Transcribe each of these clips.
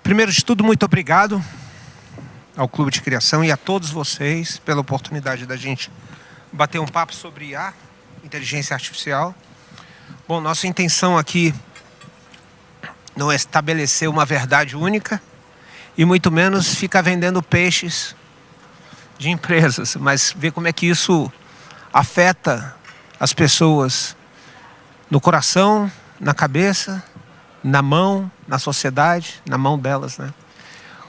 Primeiro de tudo, muito obrigado ao Clube de Criação e a todos vocês pela oportunidade da gente bater um papo sobre IA, inteligência artificial. Bom, nossa intenção aqui não é estabelecer uma verdade única e muito menos ficar vendendo peixes de empresas, mas ver como é que isso afeta as pessoas no coração, na cabeça, na mão, na sociedade, na mão delas, né?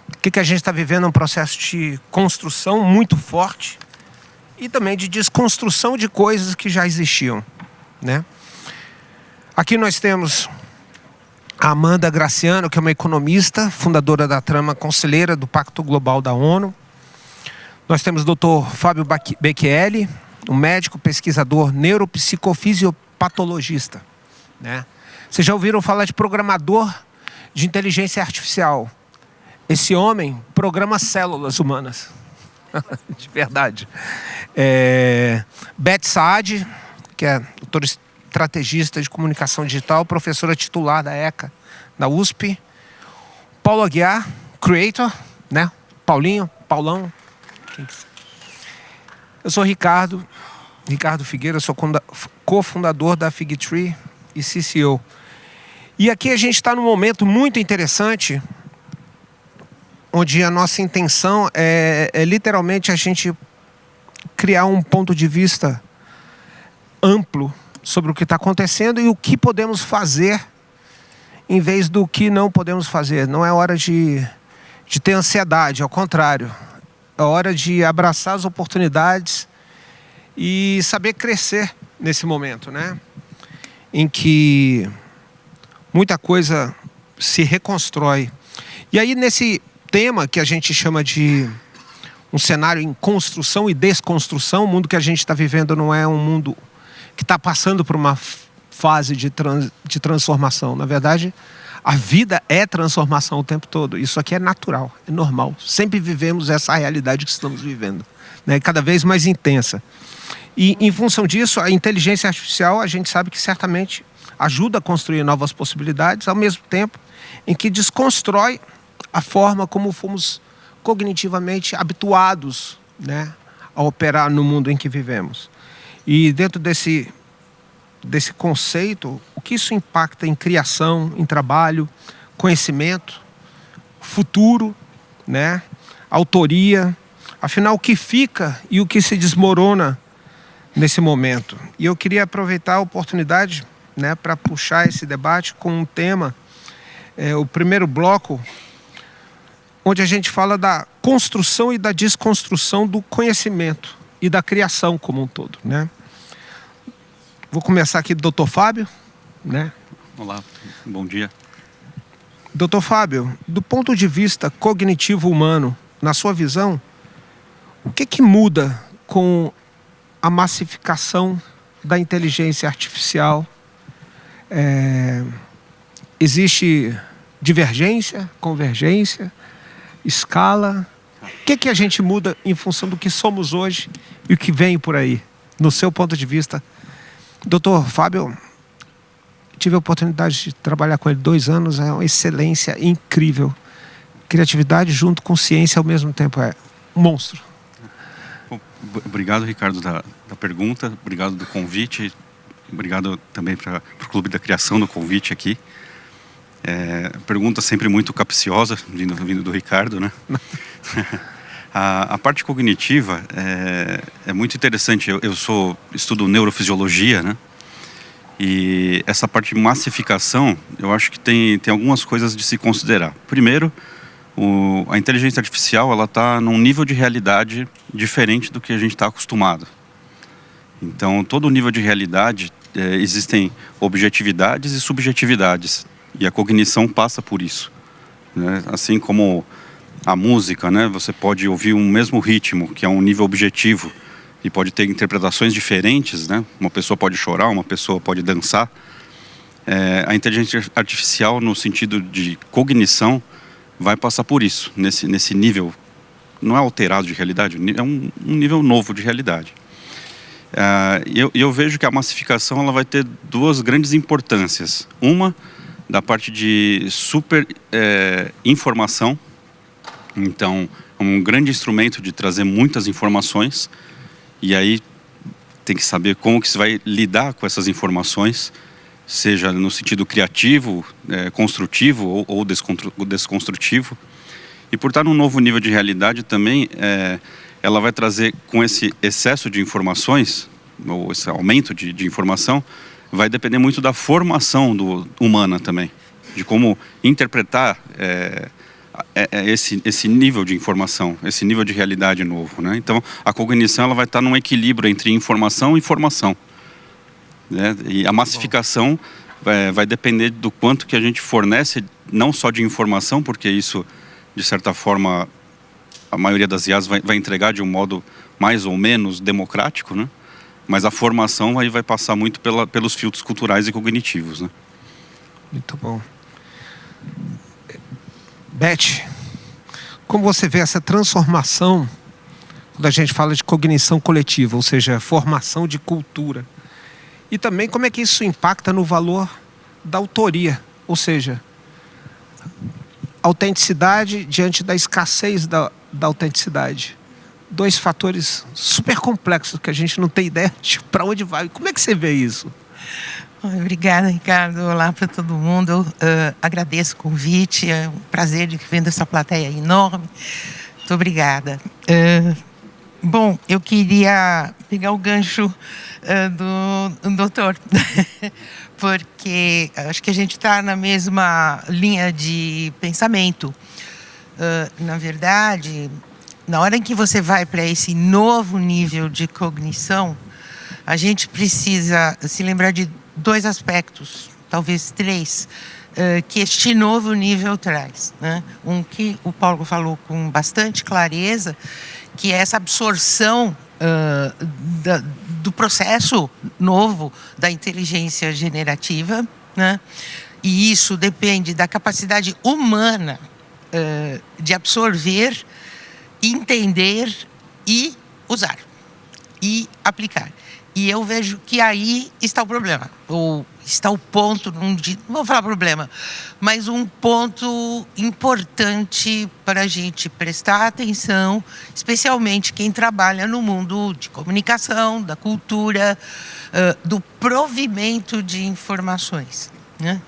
O que a gente está vivendo é um processo de construção muito forte e também de desconstrução de coisas que já existiam, né? Aqui nós temos a Amanda Graciano, que é uma economista, fundadora da Trama, conselheira do Pacto Global da ONU. Nós temos o Dr. Fábio Becchielli, um médico, pesquisador, neuropsicofisiopatologista, né? Vocês já ouviram falar de programador de inteligência artificial? Esse homem programa células humanas. De verdade. Beth Saad, que é doutora estrategista de comunicação digital, professora titular da ECA, da USP. Paulo Aguiar, creator, né? Paulão. Eu sou Ricardo Figueira, sou cofundador da Figtree e CCO. E aqui a gente está num momento muito interessante, onde a nossa intenção é literalmente a gente criar um ponto de vista amplo sobre o que está acontecendo e o que podemos fazer em vez do que não podemos fazer. Não é hora de ter ansiedade, ao contrário. É hora de abraçar as oportunidades e saber crescer nesse momento, né? Em que muita coisa se reconstrói. E aí, nesse tema que a gente chama de um cenário em construção e desconstrução, o mundo que a gente está vivendo não é um mundo que está passando por uma fase de transformação. Na verdade, a vida é transformação o tempo todo. Isso aqui é natural, é normal. Sempre vivemos essa realidade que estamos vivendo, né? Cada vez mais intensa. E, em função disso, a inteligência artificial, a gente sabe que certamente ajuda a construir novas possibilidades, ao mesmo tempo em que desconstrói a forma como fomos cognitivamente habituados, né, a operar no mundo em que vivemos. E dentro desse conceito, o que isso impacta em criação, em trabalho, conhecimento, futuro, né, autoria, afinal o que fica e o que se desmorona nesse momento. E eu queria aproveitar a oportunidade, né, para puxar esse debate com um tema, o primeiro bloco, onde a gente fala da construção e da desconstrução do conhecimento e da criação como um todo, né? Vou começar aqui do Dr. Fábio, né? Olá, bom dia. Dr. Fábio, do ponto de vista cognitivo humano, na sua visão, o que muda com a massificação da inteligência artificial? Existe divergência, convergência, escala? O que a gente muda em função do que somos hoje e o que vem por aí, no seu ponto de vista? Doutor Fábio, tive a oportunidade de trabalhar com ele 2 anos, é uma excelência incrível. Criatividade junto com ciência ao mesmo tempo, é um monstro. Obrigado, Ricardo, da pergunta, obrigado do convite, obrigado também para o Clube da Criação do convite aqui. Pergunta sempre muito capciosa, vindo do Ricardo, né? A parte cognitiva é muito interessante. Eu estudo neurofisiologia, né? E essa parte de massificação, eu acho que tem algumas coisas de se considerar. Primeiro, a inteligência artificial, ela está num nível de realidade diferente do que a gente está acostumado. Então, todo nível de realidade, existem objetividades e subjetividades. E a cognição passa por isso, né? Assim como a música, né? Você pode ouvir um mesmo ritmo, que é um nível objetivo, e pode ter interpretações diferentes, né? Uma pessoa pode chorar, uma pessoa pode dançar. A inteligência artificial, no sentido de cognição, vai passar por isso, nesse nível, não é alterado de realidade, é um nível novo de realidade. Eu vejo que a massificação ela vai ter 2 grandes importâncias. Uma da parte de super informação. Então, é um grande instrumento de trazer muitas informações, e aí tem que saber como que se vai lidar com essas informações, seja no sentido criativo, construtivo ou desconstrutivo. E por estar num novo nível de realidade também, ela vai trazer, com esse excesso de informações, ou esse aumento de informação, vai depender muito da formação humana também, de como interpretar esse nível de informação, esse nível de realidade novo, né? Então, a cognição ela vai estar num equilíbrio entre informação e formação, né? E a massificação vai depender do quanto que a gente fornece, não só de informação, porque isso, de certa forma, a maioria das IAs vai entregar de um modo mais ou menos democrático, né? Mas a formação aí vai passar muito pelos filtros culturais e cognitivos, né? Muito bom. Beth, como você vê essa transformação quando a gente fala de cognição coletiva, ou seja, formação de cultura? E também como é que isso impacta no valor da autoria, ou seja, autenticidade diante da escassez da autenticidade. Dois fatores super complexos que a gente não tem ideia de para onde vai. Como é que você vê isso? Obrigada, Ricardo. Olá para todo mundo. Eu agradeço o convite. É um prazer de ver essa plateia enorme. Muito obrigada. Bom, eu queria pegar o gancho do doutor, porque acho que a gente está na mesma linha de pensamento. Na verdade, na hora em que você vai para esse novo nível de cognição, a gente precisa se lembrar de dois aspectos, talvez três, que este novo nível traz, né? Um que o Paulo falou com bastante clareza, que é essa absorção do processo novo da inteligência generativa, né? E isso depende da capacidade humana de absorver, entender e usar e aplicar. E eu vejo que aí está o problema, ou está o ponto, não vou falar problema, mas um ponto importante para a gente prestar atenção, especialmente quem trabalha no mundo de comunicação, da cultura, do provimento de informações, né?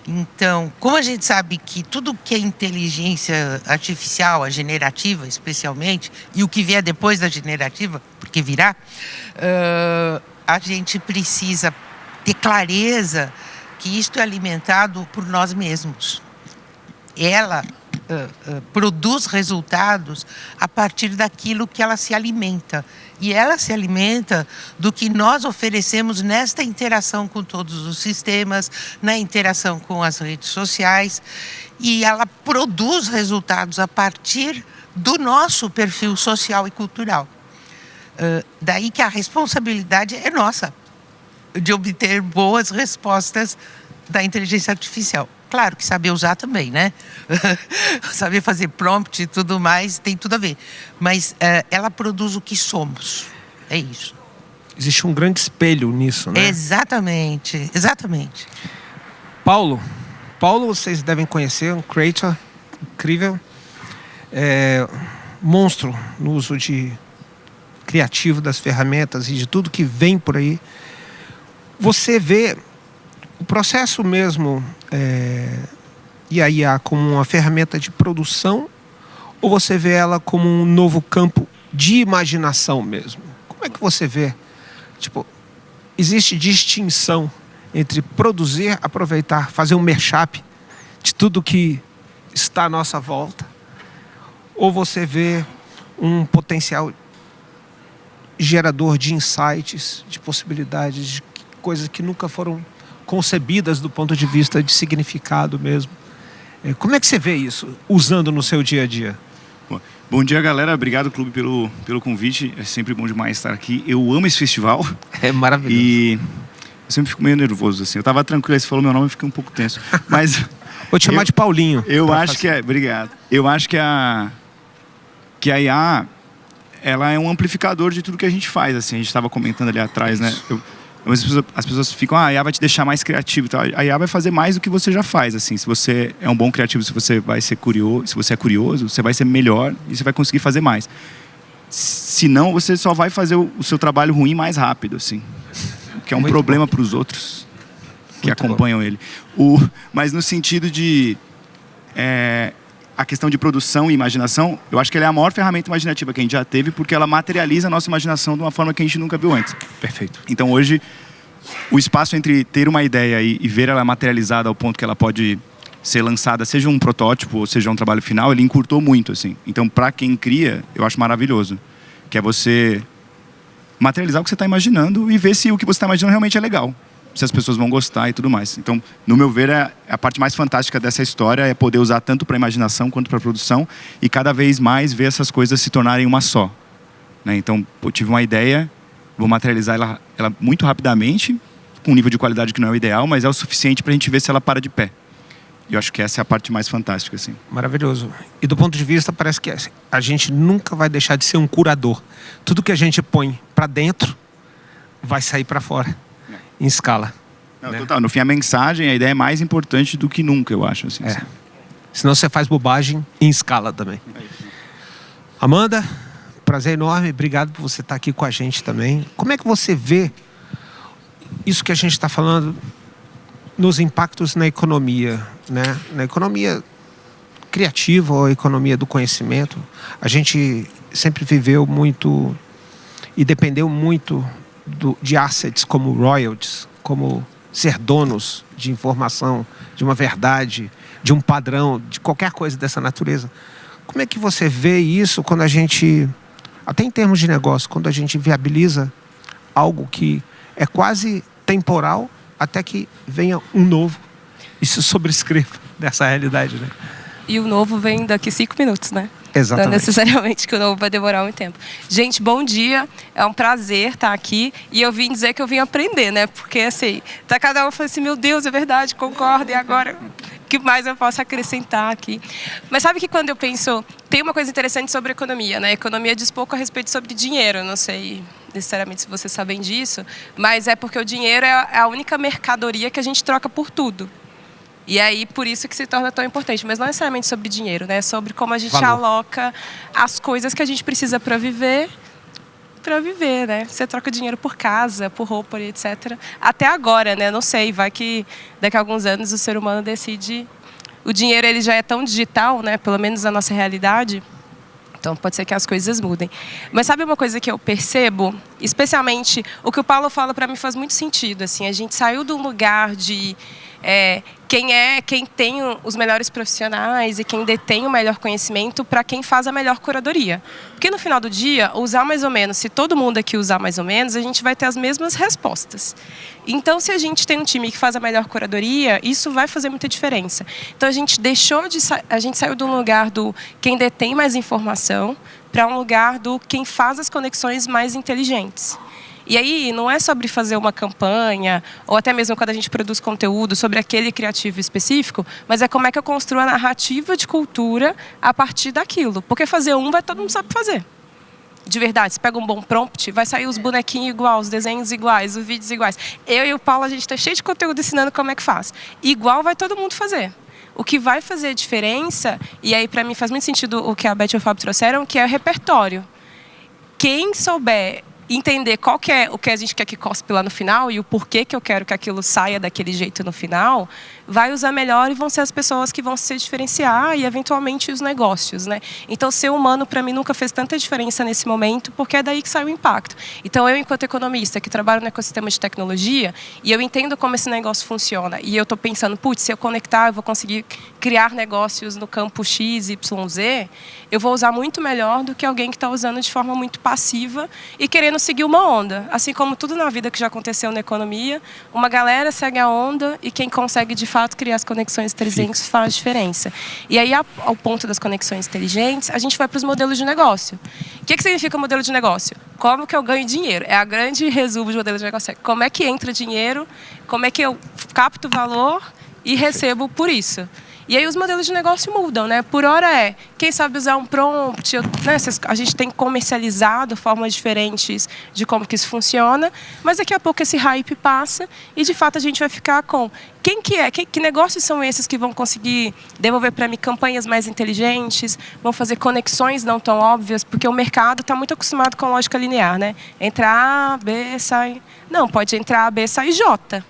Então, como a gente sabe que tudo que é inteligência artificial, a generativa especialmente, e o que vier depois da generativa, porque virá, a gente precisa ter clareza que isto é alimentado por nós mesmos. Ela produz resultados a partir daquilo que ela se alimenta. E ela se alimenta do que nós oferecemos nesta interação com todos os sistemas, na interação com as redes sociais. E ela produz resultados a partir do nosso perfil social e cultural. Daí que a responsabilidade é nossa, de obter boas respostas da inteligência artificial. Claro que saber usar também, né? Saber fazer prompt e tudo mais tem tudo a ver. Mas ela produz o que somos. É isso. Existe um grande espelho nisso, né? Exatamente, exatamente. Paulo, vocês devem conhecer, um creator incrível. Monstro no uso criativo das ferramentas e de tudo que vem por aí. Você vê o processo mesmo e a IA como uma ferramenta de produção, ou você vê ela como um novo campo de imaginação mesmo? Como é que você vê? Tipo, existe distinção entre produzir, aproveitar, fazer um mashup de tudo que está à nossa volta, ou você vê um potencial gerador de insights, de possibilidades, de coisas que nunca foram concebidas do ponto de vista de significado mesmo? Como é que você vê isso, usando no seu dia a dia? Bom dia, galera. Obrigado, Clube, pelo convite. É sempre bom demais estar aqui. Eu amo esse festival. É maravilhoso. E eu sempre fico meio nervoso, assim. Eu tava tranquilo, aí você falou meu nome e fiquei um pouco tenso. Mas vou te chamar de Paulinho. Eu acho que obrigado. Eu acho que a IA, ela é um amplificador de tudo que a gente faz, assim. A gente estava comentando ali atrás, né? As pessoas ficam, a IA vai te deixar mais criativo e tal. A IA vai fazer mais do que você já faz, assim. Se você é um bom criativo, se você é curioso, você vai ser melhor e você vai conseguir fazer mais. Se não, você só vai fazer o seu trabalho ruim mais rápido, assim. Que é um problema para os outros que acompanham ele. Mas no sentido de... a questão de produção e imaginação, eu acho que ela é a maior ferramenta imaginativa que a gente já teve, porque ela materializa a nossa imaginação de uma forma que a gente nunca viu antes. Perfeito. Então hoje, o espaço entre ter uma ideia e ver ela materializada ao ponto que ela pode ser lançada, seja um protótipo ou seja um trabalho final, ele encurtou muito, assim. Então, para quem cria, eu acho maravilhoso. Que é você materializar o que você está imaginando e ver se o que você está imaginando realmente é legal. Se as pessoas vão gostar e tudo mais. Então, no meu ver, a parte mais fantástica dessa história é poder usar tanto para imaginação quanto para produção e cada vez mais ver essas coisas se tornarem uma só. Né? Então, eu tive uma ideia, vou materializar ela muito rapidamente, com um nível de qualidade que não é o ideal, mas é o suficiente para a gente ver se ela para de pé. E eu acho que essa é a parte mais fantástica, assim. Maravilhoso. E do ponto de vista, parece que a gente nunca vai deixar de ser um curador. Tudo que a gente põe para dentro vai sair para fora. Em escala. Não, né? Total. No fim, a mensagem, a ideia é mais importante do que nunca, eu acho. Assim, assim. Senão você faz bobagem em escala também. Amanda, prazer enorme. Obrigado por você estar aqui com a gente também. Como é que você vê isso que a gente está falando nos impactos na economia, né? Na economia criativa ou a economia do conhecimento? A gente sempre viveu muito e dependeu muito de assets como royalties, como ser donos de informação, de uma verdade, de um padrão, de qualquer coisa dessa natureza. Como é que você vê isso quando a gente, até em termos de negócio, quando a gente viabiliza algo que é quase temporal até que venha um novo e se sobrescreva dessa realidade, né? E o novo vem daqui 5 minutos, né? Exatamente. Não necessariamente que o novo vai demorar muito tempo. Gente, bom dia. É um prazer estar aqui. E eu vim dizer que eu vim aprender, né? Porque, assim, tá cada um falando assim, meu Deus, é verdade, concordo. E agora, o que mais eu posso acrescentar aqui? Mas sabe que quando eu penso... Tem uma coisa interessante sobre economia, né? A economia diz pouco a respeito sobre dinheiro. Não sei necessariamente se vocês sabem disso. Mas é porque o dinheiro é a única mercadoria que a gente troca por tudo. E aí, por isso que se torna tão importante. Mas não necessariamente sobre dinheiro, né? É sobre como a gente aloca as coisas que a gente precisa para viver, né? Você troca dinheiro por casa, por roupa, etc. Até agora, né? Não sei, vai que daqui a alguns anos o ser humano decide... O dinheiro, ele já é tão digital, né? Pelo menos na nossa realidade. Então, pode ser que as coisas mudem. Mas sabe uma coisa que eu percebo? Especialmente, o que o Paulo fala para mim faz muito sentido. Assim, a gente saiu de um lugar de... quem tem os melhores profissionais e quem detém o melhor conhecimento para quem faz a melhor curadoria. Porque no final do dia, usar mais ou menos, se todo mundo aqui usar mais ou menos, a gente vai ter as mesmas respostas. Então, se a gente tem um time que faz a melhor curadoria, isso vai fazer muita diferença. Então, a gente saiu de um lugar do quem detém mais informação para um lugar do quem faz as conexões mais inteligentes. E aí, não é sobre fazer uma campanha, ou até mesmo quando a gente produz conteúdo sobre aquele criativo específico, mas é como é que eu construo a narrativa de cultura a partir daquilo. Porque fazer todo mundo sabe fazer. De verdade, você pega um bom prompt, vai sair os bonequinhos iguais, os desenhos iguais, os vídeos iguais. Eu e o Paulo, a gente está cheio de conteúdo ensinando como é que faz. Igual vai todo mundo fazer. O que vai fazer a diferença, e aí para mim faz muito sentido o que a Beth e o Fábio trouxeram, que é o repertório. Quem souber entender qual que é o que a gente quer que cospe lá no final e o porquê que eu quero que aquilo saia daquele jeito no final, vai usar melhor e vão ser as pessoas que vão se diferenciar e, eventualmente, os negócios, né? Então, ser humano, para mim, nunca fez tanta diferença nesse momento, porque é daí que sai o impacto. Então, eu, enquanto economista, que trabalho no ecossistema de tecnologia, e eu entendo como esse negócio funciona, e eu estou pensando, putz, se eu conectar, eu vou conseguir criar negócios no campo X, Y, Z, eu vou usar muito melhor do que alguém que está usando de forma muito passiva e querendo seguir uma onda. Assim como tudo na vida que já aconteceu na economia, uma galera segue a onda e quem consegue, de fato, criar as conexões inteligentes faz diferença. E aí, ao ponto das conexões inteligentes, a gente vai para os modelos de negócio. O que significa modelo de negócio? Como que eu ganho dinheiro? É a grande resumo de modelo de negócio. Como é que entra dinheiro, como é que eu capto valor e recebo por isso. E aí os modelos de negócio mudam, né? Por hora quem sabe usar um prompt, né? A gente tem comercializado formas diferentes de como que isso funciona, mas daqui a pouco esse hype passa e de fato a gente vai ficar com que negócios são esses que vão conseguir devolver para mim campanhas mais inteligentes, vão fazer conexões não tão óbvias, porque o mercado está muito acostumado com lógica linear, né? Entra A, B, sai... Não, pode entrar A, B, sai J.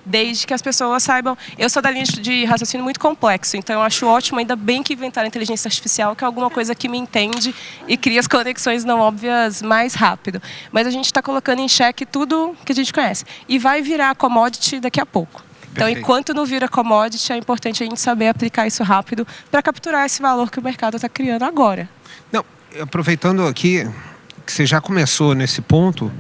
Desde que as pessoas saibam... Eu sou da linha de raciocínio muito complexo, então eu acho ótimo, ainda bem que inventaram a inteligência artificial, que é alguma coisa que me entende e cria as conexões não óbvias mais rápido. Mas a gente está colocando em xeque tudo que a gente conhece. E vai virar commodity daqui a pouco. Então, Perfeito. enquanto não vira commodity, é importante a gente saber aplicar isso rápido para capturar esse valor que o mercado está criando agora. Não, aproveitando aqui que você já começou nesse ponto,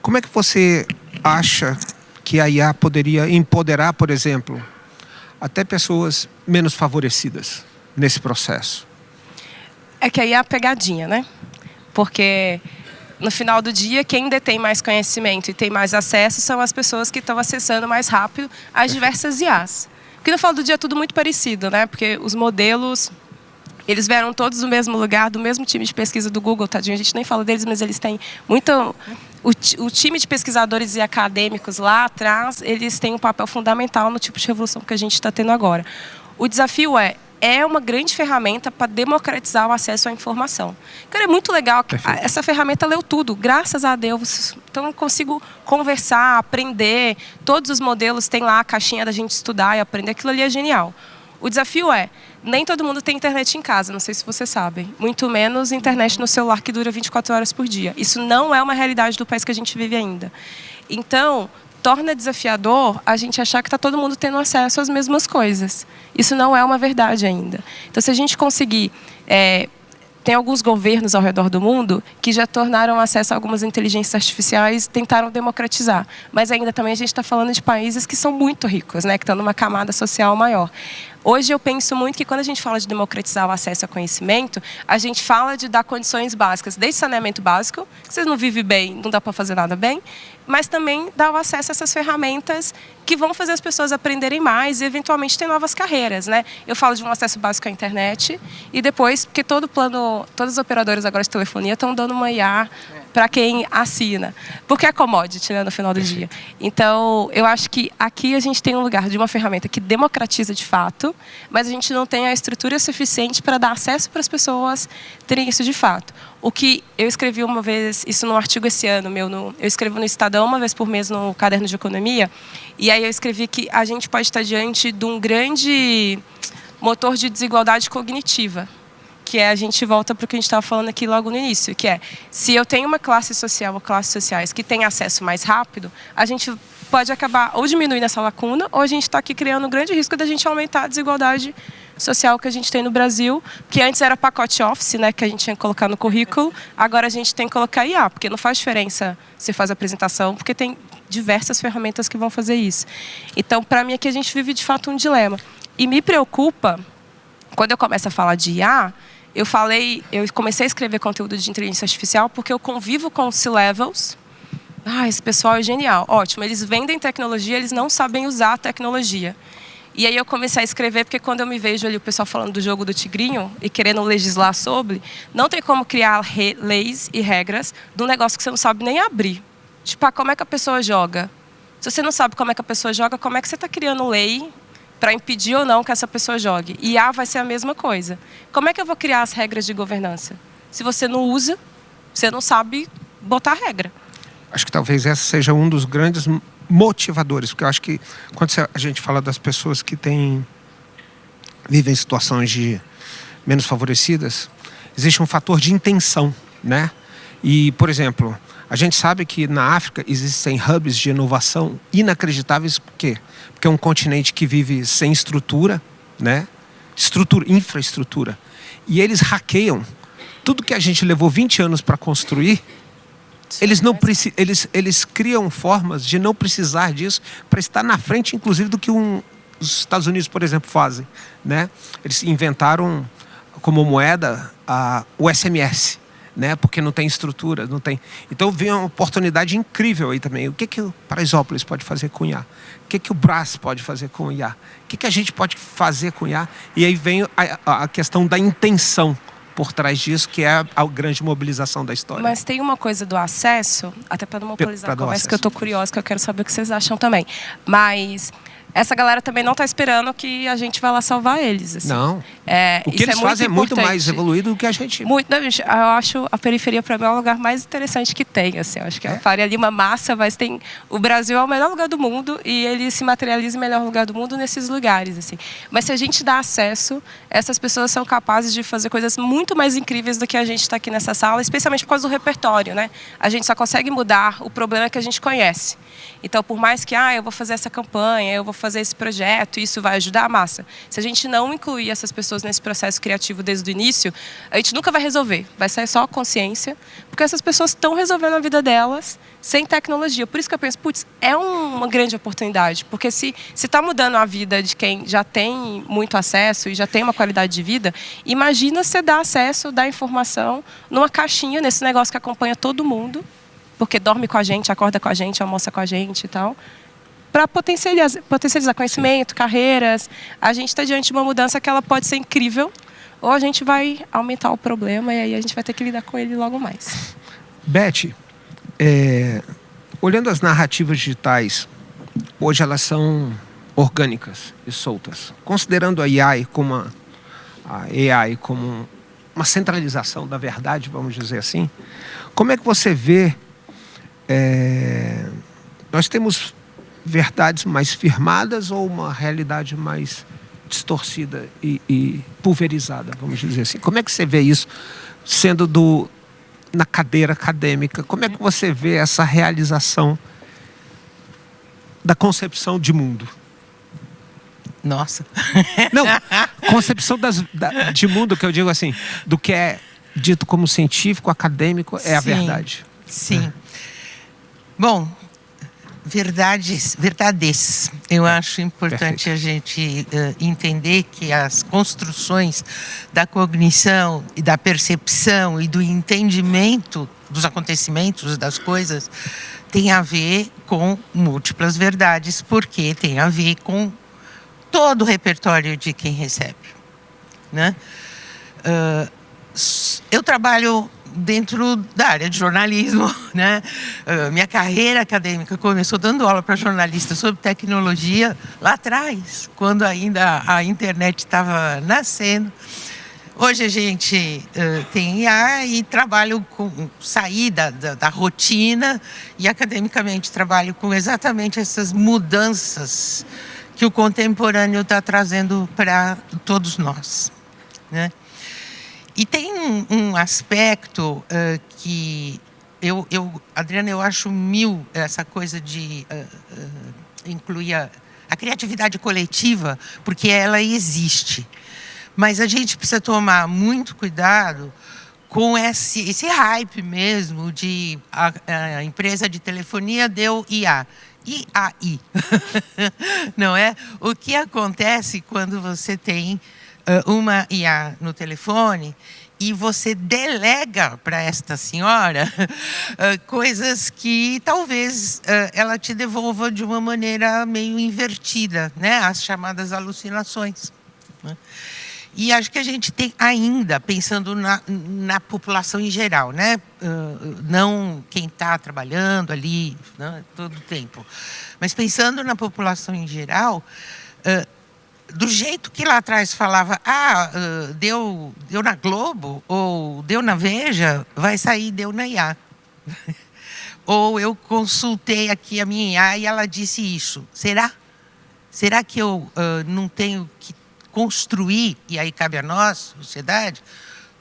como é que você acha que a IA poderia empoderar, por exemplo, até pessoas menos favorecidas nesse processo? É que aí é a pegadinha, né? Porque no final do dia, quem detém mais conhecimento e tem mais acesso são as pessoas que estão acessando mais rápido as diversas IAs. Porque no final do dia é tudo muito parecido, né? Porque os modelos, eles vieram todos do mesmo lugar, do mesmo time de pesquisa do Google, tadinho, a gente nem fala deles, mas eles têm muito... O time de pesquisadores e acadêmicos lá atrás, eles têm um papel fundamental no tipo de revolução que a gente está tendo agora. O desafio é uma grande ferramenta para democratizar o acesso à informação. Cara, é muito legal. Perfeito. Essa ferramenta leu tudo, graças a Deus. Então, eu consigo conversar, aprender. Todos os modelos têm lá a caixinha da gente estudar e aprender. Aquilo ali é genial. O desafio nem todo mundo tem internet em casa, não sei se vocês sabem. Muito menos internet no celular que dura 24 horas por dia. Isso não é uma realidade do país que a gente vive ainda. Então, torna desafiador a gente achar que está todo mundo tendo acesso às mesmas coisas. Isso não é uma verdade ainda. Então, se a gente conseguir... Tem alguns governos ao redor do mundo que já tornaram acesso a algumas inteligências artificiais e tentaram democratizar. Mas ainda também a gente está falando de países que são muito ricos, né? Que estão numa camada social maior. Hoje eu penso muito que quando a gente fala de democratizar o acesso a conhecimento, a gente fala de dar condições básicas, desde saneamento básico, que vocês não vivem bem, não dá para fazer nada bem, mas também dar o acesso a essas ferramentas que vão fazer as pessoas aprenderem mais e eventualmente ter novas carreiras, né? Eu falo de um acesso básico à internet e depois, porque todos os operadores agora de telefonia estão dando uma IA para quem assina, porque é commodity, né, no final do dia. Então, eu acho que aqui a gente tem um lugar de uma ferramenta que democratiza de fato, mas a gente não tem a estrutura suficiente para dar acesso para as pessoas terem isso de fato. O que eu escrevi uma vez, isso num artigo esse ano eu escrevo no Estadão uma vez por mês no Caderno de Economia, e aí eu escrevi que a gente pode estar diante de um grande motor de desigualdade cognitiva, que a gente volta para o que a gente estava falando aqui logo no início, que se eu tenho uma classe social ou classes sociais que tem acesso mais rápido, a gente pode acabar ou diminuindo essa lacuna, ou a gente está aqui criando um grande risco da gente aumentar a desigualdade social que a gente tem no Brasil, que antes era pacote Office, né, que a gente tinha que colocar no currículo, agora a gente tem que colocar IA, porque não faz diferença se faz a apresentação, porque tem diversas ferramentas que vão fazer isso. Então, para mim, aqui a gente vive de fato um dilema. E me preocupa, quando eu começo a falar de IA, eu comecei a escrever conteúdo de inteligência artificial porque eu convivo com C-levels. Esse pessoal é genial, ótimo. Eles vendem tecnologia, eles não sabem usar a tecnologia. E aí eu comecei a escrever porque quando eu me vejo ali o pessoal falando do jogo do tigrinho e querendo legislar sobre, não tem como criar leis e regras de um negócio que você não sabe nem abrir. Tipo, como é que a pessoa joga? Se você não sabe como é que a pessoa joga, como é que você está criando lei para impedir ou não que essa pessoa jogue? E IA vai ser a mesma coisa. Como é que eu vou criar as regras de governança? Se você não usa, você não sabe botar regra. Acho que talvez essa seja um dos grandes motivadores, porque eu acho que quando a gente fala das pessoas que vivem em situações de menos favorecidas, existe um fator de intenção, né? E, por exemplo, a gente sabe que na África existem hubs de inovação inacreditáveis, por quê? Porque é um continente que vive sem estrutura, né? Infraestrutura. E eles hackeiam tudo que a gente levou 20 anos para construir. Eles criam formas de não precisar disso para estar na frente, inclusive, do que os Estados Unidos, por exemplo, fazem, né? Eles inventaram como moeda o SMS, né? Porque não tem estrutura, não tem. Então vem uma oportunidade incrível aí também. O que o Paraisópolis pode fazer com o IA? O que o Brás pode fazer com o IA? O que a gente pode fazer com o IA? E aí vem a questão da intenção por trás disso, que é a grande mobilização da história. Mas tem uma coisa do acesso, até para não monopolizar a conversa, que eu estou curiosa, que eu quero saber o que vocês acham também. Mas essa galera também não está esperando que a gente vá lá salvar eles. Assim. Não. O que eles fazem é muito mais evoluído do que a gente. Muito, eu acho a periferia, para mim, é o lugar mais interessante que tem. Assim. Eu acho que a Faria Lima massa, mas tem. O Brasil é o melhor lugar do mundo e ele se materializa em melhor lugar do mundo nesses lugares. Assim. Mas se a gente dá acesso, essas pessoas são capazes de fazer coisas muito mais incríveis do que a gente está aqui nessa sala, especialmente por causa do repertório, né? A gente só consegue mudar o problema que a gente conhece. Então, por mais que eu vou fazer essa campanha, eu vou fazer esse projeto, isso vai ajudar a massa. Se a gente não incluir essas pessoas nesse processo criativo desde o início, a gente nunca vai resolver. Vai sair só a consciência, porque essas pessoas estão resolvendo a vida delas sem tecnologia. Por isso que eu penso, é uma grande oportunidade. Porque se está mudando a vida de quem já tem muito acesso e já tem uma qualidade de vida, imagina você dar acesso, dar informação numa caixinha, nesse negócio que acompanha todo mundo, porque dorme com a gente, acorda com a gente, almoça com a gente e tal, para potencializar conhecimento, carreiras. A gente está diante de uma mudança que ela pode ser incrível, ou a gente vai aumentar o problema e aí a gente vai ter que lidar com ele logo mais. Beth, olhando as narrativas digitais, hoje elas são orgânicas e soltas. Considerando a AI como uma centralização da verdade, vamos dizer assim, como é que você vê... nós temos verdades mais firmadas ou uma realidade mais distorcida e pulverizada, vamos dizer assim? Como é que você vê isso sendo na cadeira acadêmica? Como é que você vê essa realização da concepção de mundo? Nossa. Não, concepção de mundo, que eu digo assim, do que é dito como científico, acadêmico, é a verdade. Sim. Bom, verdades. Eu acho importante Perfeito. A gente entender que as construções da cognição e da percepção e do entendimento dos acontecimentos, das coisas, tem a ver com múltiplas verdades, porque tem a ver com todo o repertório de quem recebe, né? Eu trabalho dentro da área de jornalismo, né? Minha carreira acadêmica começou dando aula para jornalistas sobre tecnologia lá atrás, quando ainda a internet estava nascendo. Hoje a gente tem IA e trabalho com saída da rotina e academicamente trabalho com exatamente essas mudanças que o contemporâneo está trazendo para todos nós, né? E tem um aspecto que Adriana, eu acho essa coisa de incluir a criatividade coletiva, porque ela existe. Mas a gente precisa tomar muito cuidado com esse hype mesmo de a empresa de telefonia deu IA. IAI. Não é? O que acontece quando você tem uma IA no telefone e você delega para esta senhora coisas que talvez ela te devolva de uma maneira meio invertida, né? As chamadas alucinações, né? E acho que a gente tem ainda, pensando na população em geral, né? Não quem está trabalhando ali, né? Todo o tempo, mas pensando na população em geral, do jeito que lá atrás falava, deu na Globo, ou deu na Veja, vai sair, deu na IA. Ou eu consultei aqui a minha IA e ela disse isso. Será? Será que eu não tenho que construir, e aí cabe a nós, sociedade,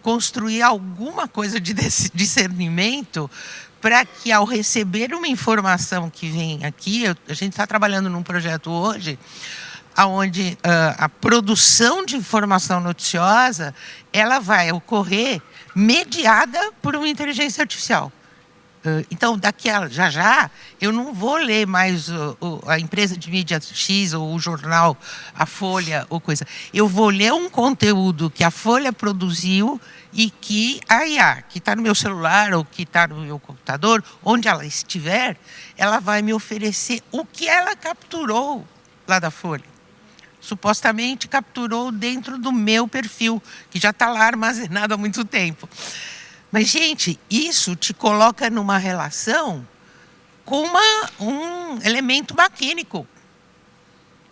construir alguma coisa de discernimento para que, ao receber uma informação que vem aqui, a gente está trabalhando num projeto hoje, onde a produção de informação noticiosa ela vai ocorrer mediada por uma inteligência artificial. Então, daqui a já, eu não vou ler mais a empresa de mídia X ou o jornal, a Folha ou coisa. Eu vou ler um conteúdo que a Folha produziu e que a IA, que está no meu celular ou que está no meu computador, onde ela estiver, ela vai me oferecer o que ela capturou lá da Folha. Supostamente capturou dentro do meu perfil, que já está lá armazenado há muito tempo. Mas, gente, isso te coloca numa relação com um elemento maquínico.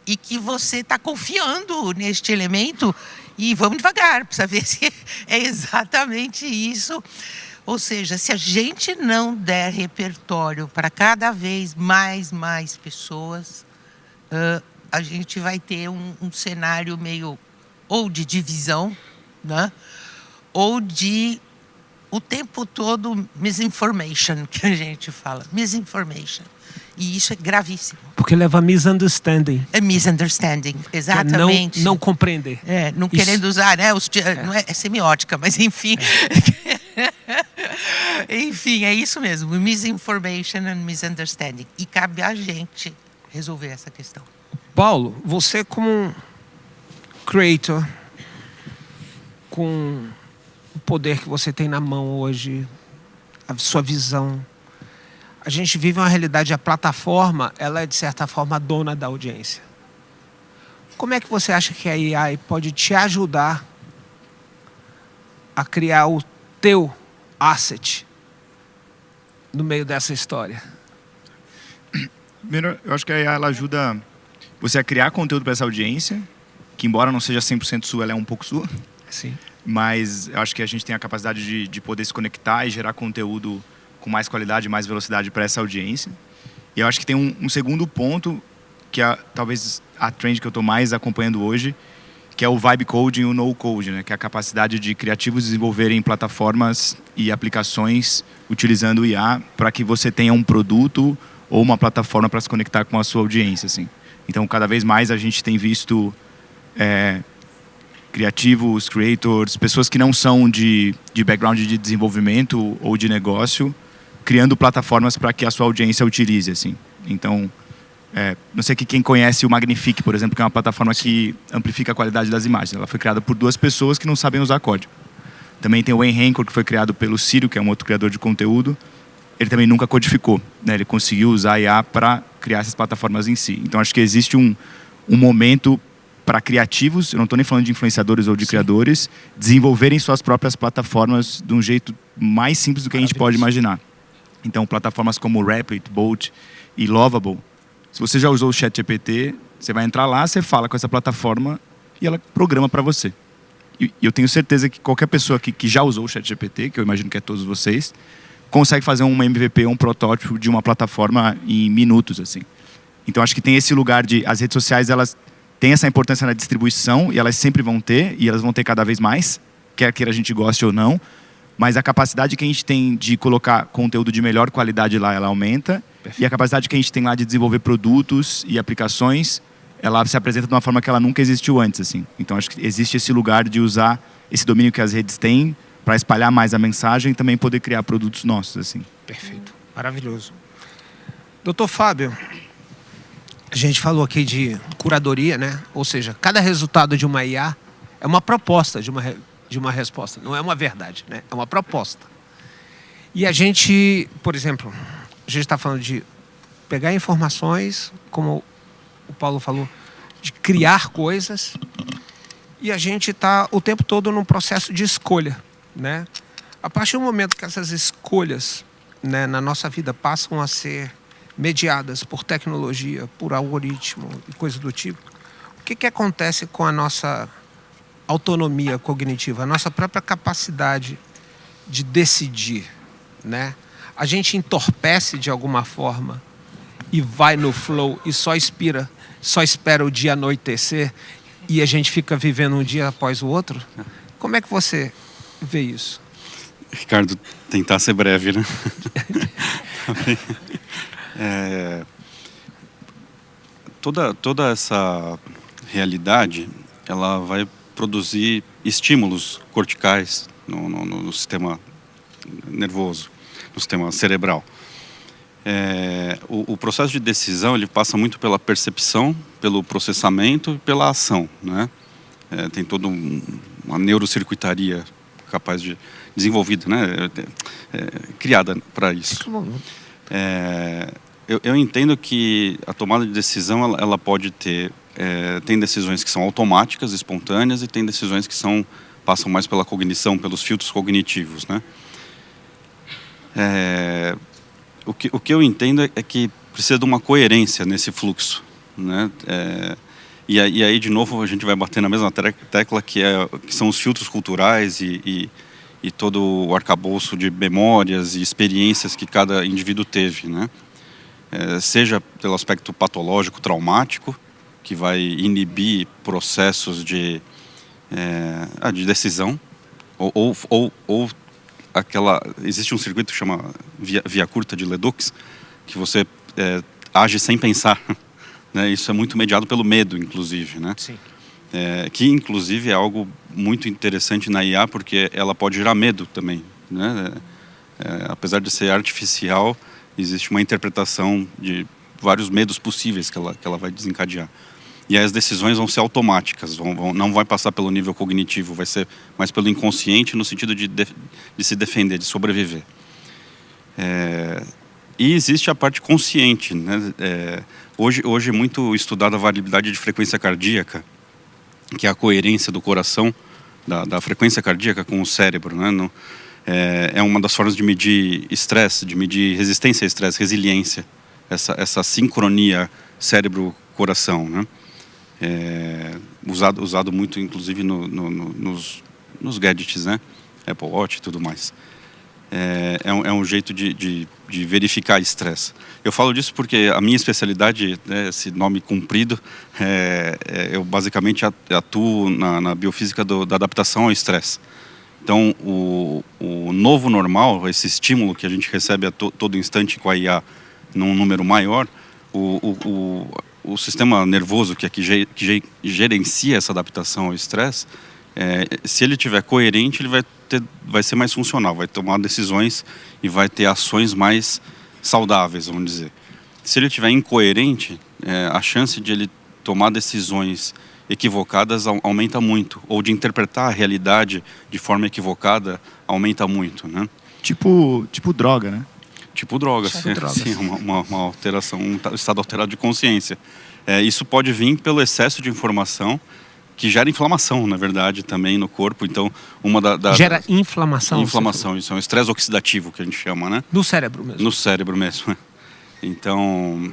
E que você está confiando neste elemento e vamos devagar, para ver se é exatamente isso. Ou seja, se a gente não der repertório para cada vez mais pessoas, a gente vai ter um cenário meio ou de divisão, né? Ou de o tempo todo misinformation, que a gente fala. Misinformation. E isso é gravíssimo. Porque leva a misunderstanding. É misunderstanding, exatamente. Não compreender. Não querendo usar, né? Não é semiótica, mas enfim. Enfim, é isso mesmo. Misinformation and misunderstanding. E cabe a gente resolver essa questão. Paulo, você como um creator, com o poder que você tem na mão hoje, a sua visão, a gente vive uma realidade, a plataforma, ela é de certa forma dona da audiência. Como é que você acha que a AI pode te ajudar a criar o teu asset no meio dessa história? Primeiro, eu acho que a AI ela ajuda você a criar conteúdo para essa audiência, que embora não seja 100% sua, ela é um pouco sua. Sim. Mas eu acho que a gente tem a capacidade de poder se conectar e gerar conteúdo com mais qualidade, mais velocidade para essa audiência. E eu acho que tem um segundo ponto, que é talvez a trend que eu estou mais acompanhando hoje, que é o vibe coding e o no code, né? Que é a capacidade de criativos desenvolverem plataformas e aplicações utilizando o IA para que você tenha um produto ou uma plataforma para se conectar com a sua audiência, assim. Então, cada vez mais a gente tem visto criativos, creators, pessoas que não são de background de desenvolvimento ou de negócio, criando plataformas para que a sua audiência utilize, assim. Então, não sei quem conhece o Magnifique, por exemplo, que é uma plataforma que amplifica a qualidade das imagens. Ela foi criada por 2 pessoas que não sabem usar código. Também tem o Enrancor, que foi criado pelo Ciro, que é um outro criador de conteúdo. Ele também nunca codificou, né? Ele conseguiu usar a IA para criar essas plataformas em si. Então, acho que existe um momento para criativos, eu não estou nem falando de influenciadores ou de criadores, desenvolverem suas próprias plataformas de um jeito mais simples do que a gente pode imaginar. Então, plataformas como Rapid, Bolt e Lovable. Se você já usou o ChatGPT, você vai entrar lá, você fala com essa plataforma e ela programa para você. E eu tenho certeza que qualquer pessoa que já usou o ChatGPT, que eu imagino que é todos vocês, consegue fazer um MVP, um protótipo de uma plataforma em minutos, assim. Então, acho que tem esse lugar de... As redes sociais, elas têm essa importância na distribuição e elas sempre vão ter, e elas vão ter cada vez mais, quer a gente goste ou não. Mas a capacidade que a gente tem de colocar conteúdo de melhor qualidade lá, ela aumenta. Perfeito. E a capacidade que a gente tem lá de desenvolver produtos e aplicações, ela se apresenta de uma forma que ela nunca existiu antes, assim. Então, acho que existe esse lugar de usar esse domínio que as redes têm para espalhar mais a mensagem e também poder criar produtos nossos, assim. Perfeito. Maravilhoso. Doutor Fábio, a gente falou aqui de curadoria, né? Ou seja, cada resultado de uma IA é uma proposta de uma resposta. Não é uma verdade, né? É uma proposta. E a gente, por exemplo, a gente está falando de pegar informações, como o Paulo falou, de criar coisas. E a gente está o tempo todo num processo de escolha, né? A partir do momento que essas escolhas, né, na nossa vida passam a ser mediadas por tecnologia, por algoritmo e coisa do tipo, o que acontece com a nossa autonomia cognitiva, a nossa própria capacidade de decidir, né? A gente entorpece de alguma forma e vai no flow e só espera o dia anoitecer e a gente fica vivendo um dia após o outro? Como é que você vê isso? Ricardo, tentar ser breve, né? Toda essa realidade, ela vai produzir estímulos corticais no sistema nervoso, no sistema cerebral. O processo de decisão ele passa muito pela percepção, pelo processamento e pela ação, né? Tem toda uma neurocircuitaria capaz de desenvolvida, né? Criada para isso. Eu entendo que a tomada de decisão ela pode ter tem decisões que são automáticas, espontâneas, e tem decisões que passam mais pela cognição, pelos filtros cognitivos, né? O que eu entendo é que precisa de uma coerência nesse fluxo, né? E aí, de novo, a gente vai bater na mesma tecla que são os filtros culturais e todo o arcabouço de memórias e experiências que cada indivíduo teve, né? Seja pelo aspecto patológico, traumático, que vai inibir processos de decisão, ou existe um circuito que chama via curta de Ledoux, que você age sem pensar, né? Isso é muito mediado pelo medo, inclusive, né? Sim. Que inclusive é algo muito interessante na IA, porque ela pode gerar medo também, né? Apesar de ser artificial, existe uma interpretação de vários medos possíveis que ela vai desencadear. E aí as decisões vão ser automáticas, não vai passar pelo nível cognitivo, vai ser mais pelo inconsciente, no sentido de se defender, de sobreviver. E existe a parte consciente, né? Hoje é muito estudada a variabilidade de frequência cardíaca, que é a coerência do coração, da frequência cardíaca com o cérebro, né? É uma das formas de medir estresse, de medir resistência a estresse, resiliência, essa sincronia cérebro-coração, né? Usado muito, inclusive, nos gadgets, né? Apple Watch e tudo mais. É um jeito de verificar estresse. Eu falo disso porque a minha especialidade, né, esse nome comprido, eu basicamente atuo na biofísica da adaptação ao estresse. Então, o novo normal, esse estímulo que a gente recebe a todo instante com a IA num número maior, o sistema nervoso que gerencia essa adaptação ao estresse, se ele estiver coerente, ele vai ser mais funcional, vai tomar decisões e vai ter ações mais saudáveis, vamos dizer. Se ele estiver incoerente, a chance de ele tomar decisões equivocadas aumenta muito, ou de interpretar a realidade de forma equivocada aumenta muito, né? Tipo droga, né? Tipo droga, sim, uma alteração, um estado alterado de consciência. Isso pode vir pelo excesso de informação, que gera inflamação, na verdade, também no corpo. Então, gera inflamação? Inflamação, isso é um estresse oxidativo que a gente chama, né? No cérebro mesmo? No cérebro mesmo. Então,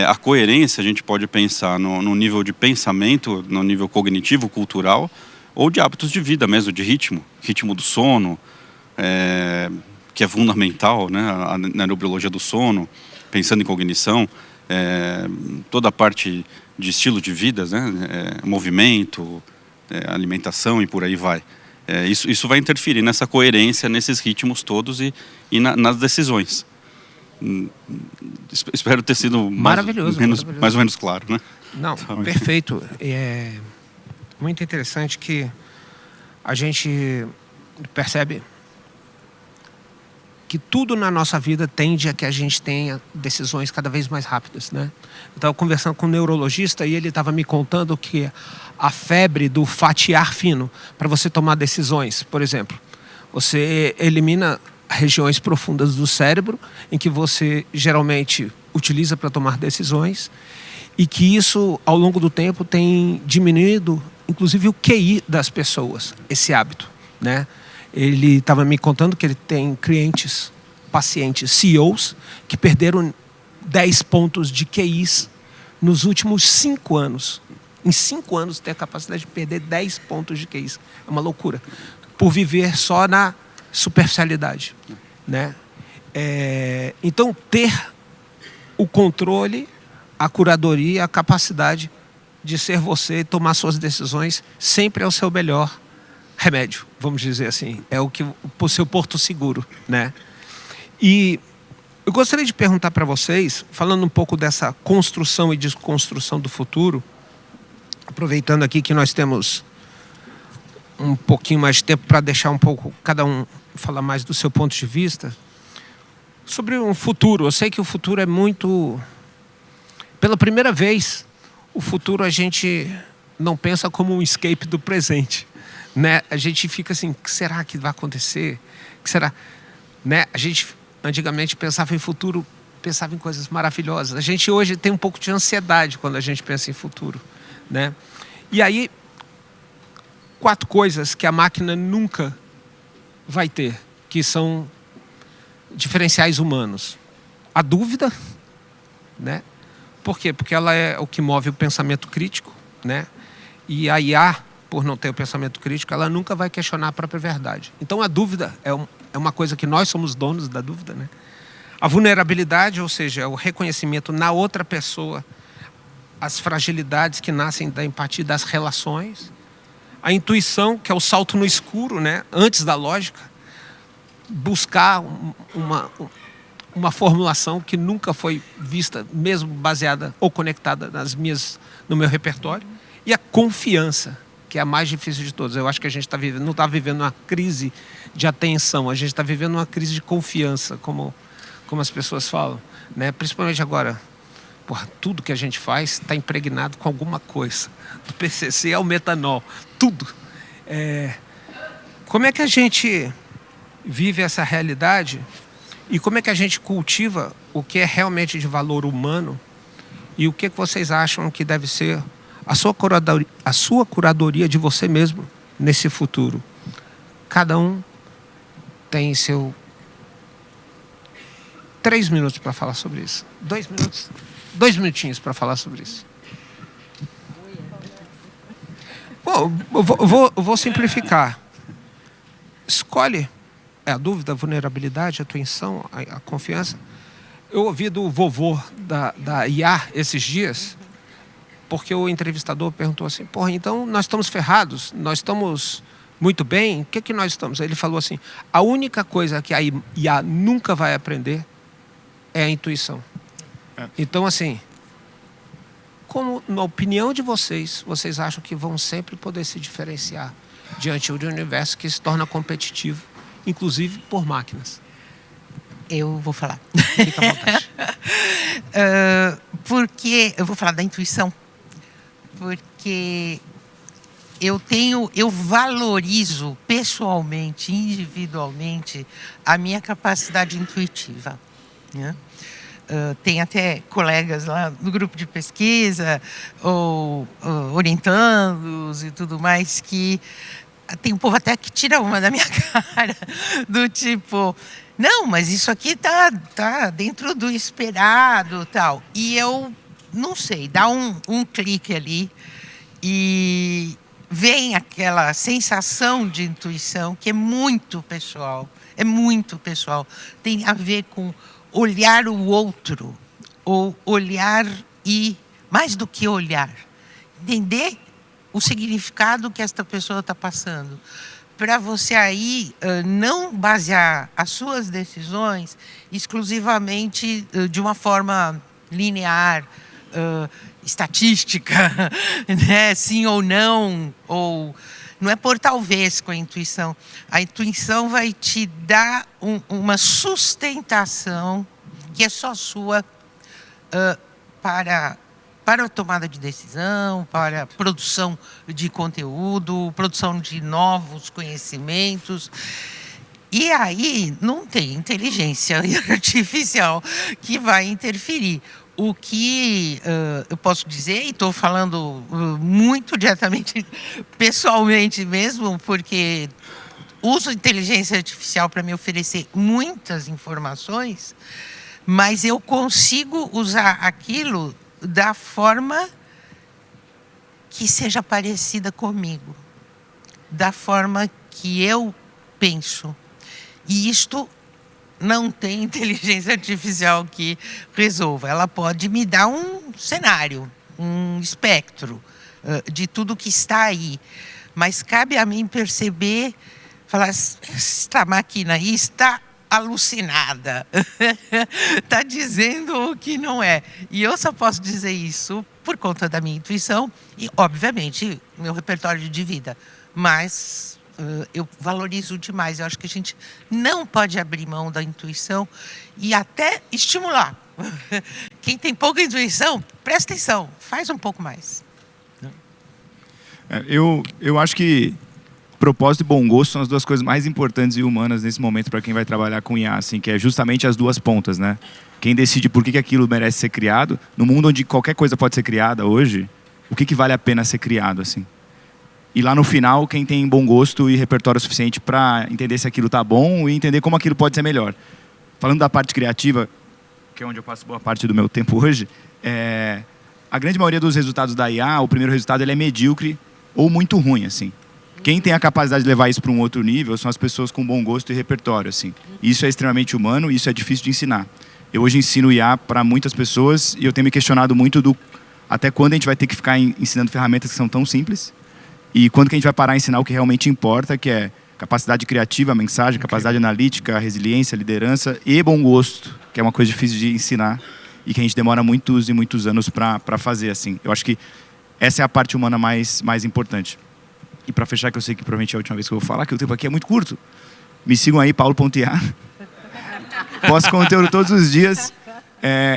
a coerência a gente pode pensar no nível de pensamento, no nível cognitivo, cultural, ou de hábitos de vida mesmo, de ritmo do sono, que é fundamental, né, na neurobiologia do sono, pensando em cognição, toda a parte de estilo de vida, né, movimento, alimentação e por aí vai. Isso vai interferir nessa coerência, nesses ritmos todos e nas decisões. Espero ter sido maravilhoso. Mais ou menos claro, né? Não, perfeito. É muito interessante que a gente percebe que tudo na nossa vida tende a que a gente tenha decisões cada vez mais rápidas, né? Eu estava conversando com um neurologista e ele estava me contando que a febre do fatiar fino, para você tomar decisões, por exemplo, você elimina regiões profundas do cérebro em que você geralmente utiliza para tomar decisões, e que isso, ao longo do tempo, tem diminuído, inclusive, o QI das pessoas, esse hábito, né? Ele estava me contando que ele tem pacientes, CEOs, que perderam 10 pontos de QIs nos últimos 5 anos. Em 5 anos tem a capacidade de perder 10 pontos de QIs. É uma loucura. Por viver só na superficialidade, né? Então, ter o controle, a curadoria, a capacidade de ser você e tomar suas decisões sempre é o seu melhor remédio, vamos dizer assim. É o seu porto seguro, né? E eu gostaria de perguntar para vocês, falando um pouco dessa construção e desconstrução do futuro, aproveitando aqui que nós temos um pouquinho mais de tempo para deixar um pouco cada um falar mais do seu ponto de vista sobre um futuro. Eu sei que o futuro é muito... Pela primeira vez, o futuro a gente não pensa como um escape do presente, né? A gente fica assim, o que será que vai acontecer? O que será? Né? A gente antigamente pensava em futuro, pensava em coisas maravilhosas. A gente hoje tem um pouco de ansiedade quando a gente pensa em futuro, né? E aí, 4 coisas que a máquina nunca vai ter, que são diferenciais humanos. A dúvida, né? Por quê? Porque ela é o que move o pensamento crítico, né? E a IA, por não ter o pensamento crítico, ela nunca vai questionar a própria verdade. Então a dúvida é uma coisa que nós somos donos da dúvida, né? A vulnerabilidade, ou seja, o reconhecimento na outra pessoa, as fragilidades que nascem da empatia das relações. A intuição, que é o salto no escuro, né? Antes da lógica. Buscar uma formulação que nunca foi vista, mesmo baseada ou conectada no meu repertório. E a confiança, que é a mais difícil de todas. Eu acho que a gente não está vivendo uma crise de atenção, a gente está vivendo uma crise de confiança, como as pessoas falam, né? Principalmente agora. Porra, tudo que a gente faz está impregnado com alguma coisa. Do PCC ao metanol, tudo. Como é que a gente vive essa realidade e como é que a gente cultiva o que é realmente de valor humano e o que vocês acham que deve ser a sua curadoria de você mesmo nesse futuro? Cada um tem seu 3 minutos para falar sobre isso. 2 minutos. 2 minutinhos para falar sobre isso. Bom, eu vou simplificar. Escolhe a dúvida, a vulnerabilidade, a intuição, a confiança. Eu ouvi do vovô da IA esses dias, porque o entrevistador perguntou assim, porra, então nós estamos ferrados, nós estamos muito bem, o que nós estamos? Ele falou assim, a única coisa que a IA nunca vai aprender é a intuição. Então, assim, como na opinião de vocês acham que vão sempre poder se diferenciar diante de um universo que se torna competitivo, inclusive por máquinas? Eu vou falar. Fica à vontade. Porque eu vou falar da intuição, porque eu valorizo pessoalmente, individualmente, a minha capacidade intuitiva, né? Tem até colegas lá no grupo de pesquisa, ou orientandos e tudo mais, que tem um povo até que tira uma da minha cara, do tipo, não, mas isso aqui tá dentro do esperado, tal. E eu, não sei, dá um clique ali e vem aquela sensação de intuição que é muito pessoal, tem a ver com olhar o outro, ou olhar e, mais do que olhar, entender o significado que esta pessoa está passando. Para você aí não basear as suas decisões exclusivamente de uma forma linear, estatística, né? Sim ou não é por talvez com a intuição. A intuição vai te dar uma sustentação que é só sua para a tomada de decisão, para a produção de conteúdo, produção de novos conhecimentos. E aí não tem inteligência artificial que vai interferir. O que eu posso dizer, e estou falando muito diretamente, pessoalmente mesmo, porque uso inteligência artificial para me oferecer muitas informações, mas eu consigo usar aquilo da forma que seja parecida comigo, da forma que eu penso. E isto não tem inteligência artificial que resolva. Ela pode me dar um cenário, um espectro de tudo que está aí. Mas cabe a mim perceber, falar, esta máquina aí está alucinada, está dizendo o que não é. E eu só posso dizer isso por conta da minha intuição e, obviamente, meu repertório de vida. Mas eu valorizo demais. Eu acho que a gente não pode abrir mão da intuição e até estimular. Quem tem pouca intuição, presta atenção, faz um pouco mais. Eu acho que propósito e bom gosto são as duas coisas mais importantes e humanas nesse momento para quem vai trabalhar com IA, assim, que é justamente as duas pontas, né? Quem decide por que aquilo merece ser criado, no mundo onde qualquer coisa pode ser criada hoje, o que vale a pena ser criado, assim? E lá no final, quem tem bom gosto e repertório suficiente para entender se aquilo está bom e entender como aquilo pode ser melhor. Falando da parte criativa, que é onde eu passo boa parte do meu tempo hoje, a grande maioria dos resultados da IA, o primeiro resultado ele é medíocre ou muito ruim, assim. Quem tem a capacidade de levar isso para um outro nível são as pessoas com bom gosto e repertório, assim. Isso é extremamente humano e isso é difícil de ensinar. Eu hoje ensino IA para muitas pessoas e eu tenho me questionado muito até quando a gente vai ter que ficar ensinando ferramentas que são tão simples e quando que a gente vai parar a ensinar o que realmente importa, que é capacidade criativa, mensagem, capacidade analítica, resiliência, liderança e bom gosto, que é uma coisa difícil de ensinar e que a gente demora muitos e muitos anos para fazer, assim. Eu acho que essa é a parte humana mais importante. E para fechar, que eu sei que provavelmente é a última vez que eu vou falar, que o tempo aqui é muito curto. Me sigam aí, paulo.ia. Posto conteúdo todos os dias.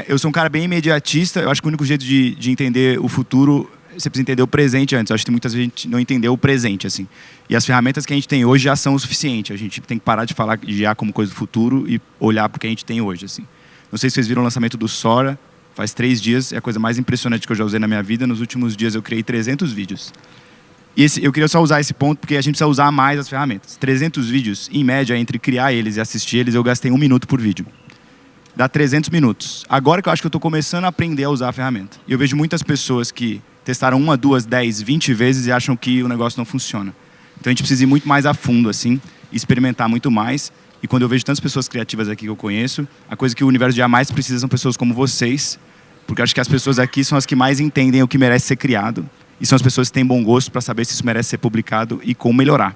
Eu sou um cara bem imediatista. Eu acho que o único jeito de entender o futuro, você precisa entender o presente antes. Eu acho que muitas vezes a gente não entendeu o presente, assim. E as ferramentas que a gente tem hoje já são o suficiente. A gente tem que parar de falar de IA como coisa do futuro e olhar para o que a gente tem hoje, assim. Não sei se vocês viram o lançamento do Sora. Faz 3 dias. É a coisa mais impressionante que eu já usei na minha vida. Nos últimos dias eu criei 300 vídeos. E eu queria só usar esse ponto porque a gente precisa usar mais as ferramentas. 300 vídeos, em média, entre criar eles e assistir eles, eu gastei 1 minuto por vídeo. Dá 300 minutos. Agora que eu acho que eu estou começando a aprender a usar a ferramenta. E eu vejo muitas pessoas que testaram 1, 2, 10, 20 vezes e acham que o negócio não funciona. Então a gente precisa ir muito mais a fundo, assim, experimentar muito mais. E quando eu vejo tantas pessoas criativas aqui que eu conheço, a coisa que o universo de IA mais precisa são pessoas como vocês, porque eu acho que as pessoas aqui são as que mais entendem o que merece ser criado. E são as pessoas que têm bom gosto para saber se isso merece ser publicado e como melhorar.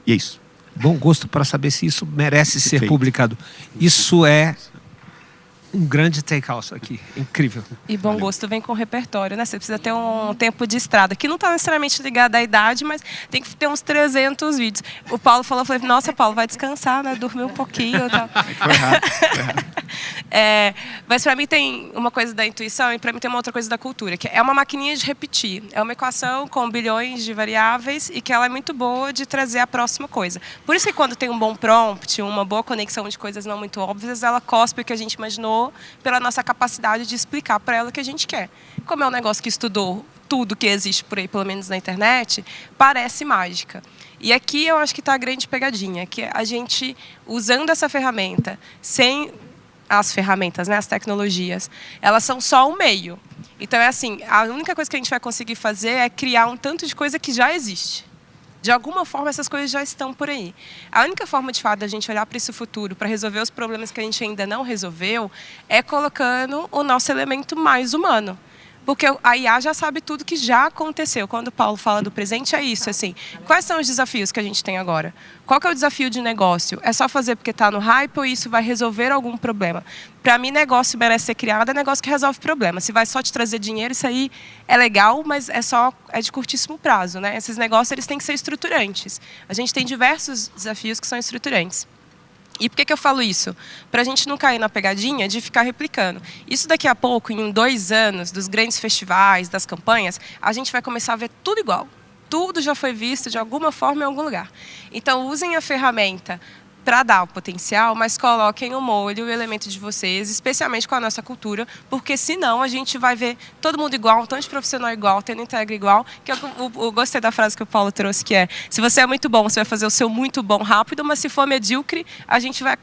E é isso. Bom gosto para saber se isso merece ser Perfeito. publicado. Isso é um grande take-out aqui. Incrível. E bom gosto vem com repertório, né? Você precisa ter um tempo de estrada, que não está necessariamente ligado à idade, mas tem que ter uns 300 vídeos. O Paulo falou, eu falei, nossa, Paulo, vai descansar, né? Dormir um pouquinho. Tá? Foi errado. Mas para mim tem uma coisa da intuição e para mim tem uma outra coisa da cultura, que é uma maquininha de repetir. É uma equação com bilhões de variáveis e que ela é muito boa de trazer a próxima coisa. Por isso que quando tem um bom prompt, uma boa conexão de coisas não muito óbvias, ela cospe o que a gente imaginou pela nossa capacidade de explicar para ela o que a gente quer. Como é um negócio que estudou tudo que existe por aí, pelo menos na internet, parece mágica. E aqui eu acho que está a grande pegadinha, que a gente, usando essa ferramenta, sem as ferramentas, né, as tecnologias, elas são só um meio. Então é assim, a única coisa que a gente vai conseguir fazer é criar um tanto de coisa que já existe. De alguma forma, essas coisas já estão por aí. A única forma, de fato, da gente olhar para esse futuro, para resolver os problemas que a gente ainda não resolveu, é colocando o nosso elemento mais humano. Porque a IA já sabe tudo que já aconteceu. Quando o Paulo fala do presente, é isso. Assim, quais são os desafios que a gente tem agora? Qual que é o desafio de negócio? É só fazer porque está no hype ou isso vai resolver algum problema? Para mim, negócio merece ser criado, é negócio que resolve problema. Se vai só te trazer dinheiro, isso aí é legal, mas é de curtíssimo prazo, né? Esses negócios eles têm que ser estruturantes. A gente tem diversos desafios que são estruturantes. E por que eu falo isso? Para a gente não cair na pegadinha de ficar replicando. Isso daqui a pouco, em 2 anos, dos grandes festivais, das campanhas, a gente vai começar a ver tudo igual. Tudo já foi visto de alguma forma em algum lugar. Então, usem a ferramenta para dar o potencial, mas coloquem o molho, o elemento de vocês, especialmente com a nossa cultura, porque senão a gente vai ver todo mundo igual, um tanto de profissional igual, tendo entrega igual, que eu gostei da frase que o Paulo trouxe, que é, se você é muito bom, você vai fazer o seu muito bom rápido, mas se for medíocre, a gente vai...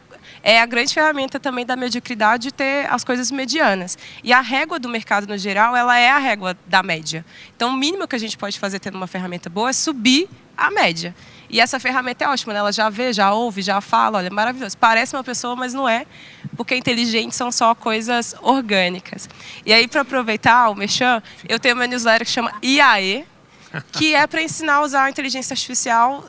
É a grande ferramenta também da mediocridade ter as coisas medianas. E a régua do mercado, no geral, ela é a régua da média. Então, o mínimo que a gente pode fazer tendo uma ferramenta boa é subir a média. E essa ferramenta é ótima, né? Ela já vê, já ouve, já fala, olha, é maravilhoso. Parece uma pessoa, mas não é, porque inteligente são só coisas orgânicas. E aí, para aproveitar o merchan, eu tenho uma newsletter que chama IAE, que é para ensinar a usar a inteligência artificial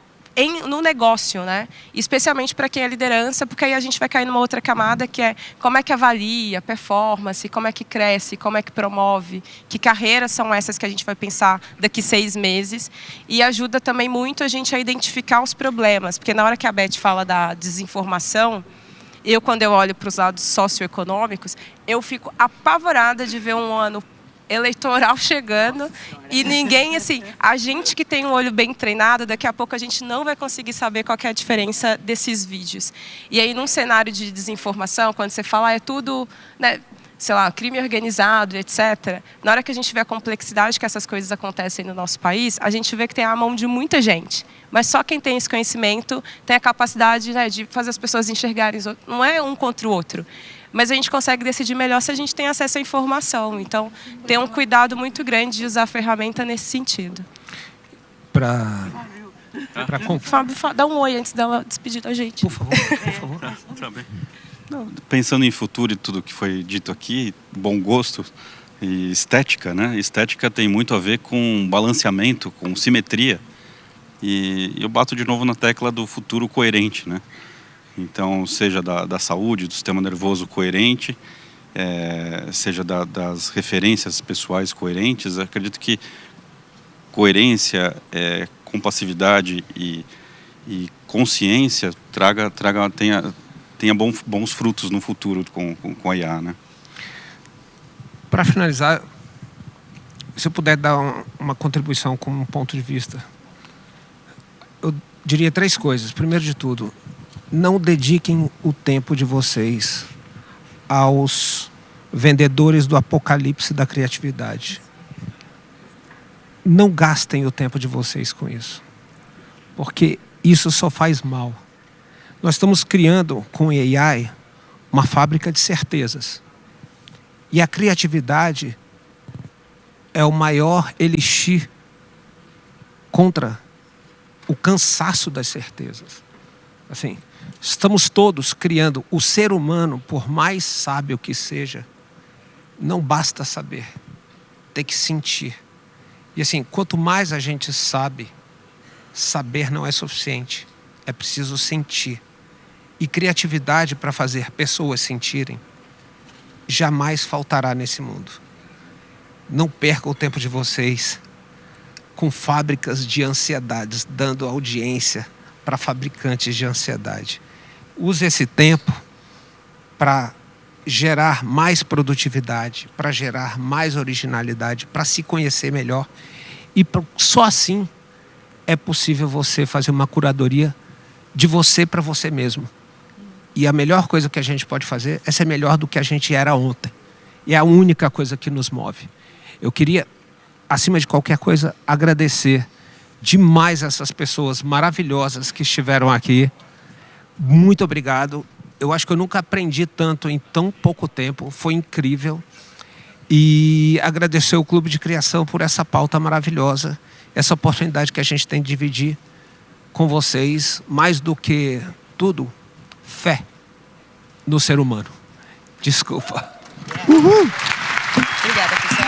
no negócio, né? Especialmente para quem é liderança, porque aí a gente vai cair numa outra camada que é como é que avalia performance, como é que cresce, como é que promove, que carreiras são essas que a gente vai pensar daqui 6 meses, e ajuda também muito a gente a identificar os problemas, porque na hora que a Beth fala da desinformação, quando eu olho para os lados socioeconômicos, eu fico apavorada de ver um ano eleitoral chegando e ninguém, assim, a gente que tem um olho bem treinado, daqui a pouco a gente não vai conseguir saber qual que é a diferença desses vídeos. E aí, num cenário de desinformação, quando você fala, é tudo, né, sei lá, crime organizado, etc. Na hora que a gente vê a complexidade que essas coisas acontecem no nosso país, a gente vê que tem a mão de muita gente. Mas só quem tem esse conhecimento tem a capacidade, né, de fazer as pessoas enxergarem. Não é um contra o outro. Mas a gente consegue decidir melhor se a gente tem acesso à informação. Então, tem um cuidado muito grande de usar a ferramenta nesse sentido. Fábio, dá um oi antes dela despedir da gente. Por favor, por favor. Tá bem. Não, pensando em futuro e tudo que foi dito aqui, bom gosto e estética, né? Estética tem muito a ver com balanceamento, com simetria. E eu bato de novo na tecla do futuro coerente, né? Então, seja da saúde, do sistema nervoso coerente, seja das referências pessoais coerentes, acredito que coerência, compassividade e consciência tenha bons frutos no futuro com a IA, né? Para finalizar, se eu puder dar uma contribuição com um ponto de vista, eu diria 3 coisas. Primeiro de tudo, não dediquem o tempo de vocês aos vendedores do apocalipse da criatividade. Não gastem o tempo de vocês com isso, porque isso só faz mal. Nós estamos criando com AI uma fábrica de certezas. E a criatividade é o maior elixir contra o cansaço das certezas. Assim, estamos todos criando. O ser humano, por mais sábio que seja, não basta saber, tem que sentir. E assim, quanto mais a gente sabe, saber não é suficiente. É preciso sentir. E criatividade para fazer pessoas sentirem jamais faltará nesse mundo. Não percam o tempo de vocês com fábricas de ansiedades, dando audiência para fabricantes de ansiedade. Use esse tempo para gerar mais produtividade, para gerar mais originalidade, para se conhecer melhor. E só assim é possível você fazer uma curadoria de você para você mesmo. E a melhor coisa que a gente pode fazer é ser melhor do que a gente era ontem. E é a única coisa que nos move. Eu queria, acima de qualquer coisa, agradecer demais essas pessoas maravilhosas que estiveram aqui. Muito obrigado. Eu acho que eu nunca aprendi tanto em tão pouco tempo. Foi incrível. E agradecer ao Clube de Criação por essa pauta maravilhosa. Essa oportunidade que a gente tem de dividir com vocês. Mais do que tudo, fé no ser humano. Desculpa. Uhul. Obrigada, pessoal.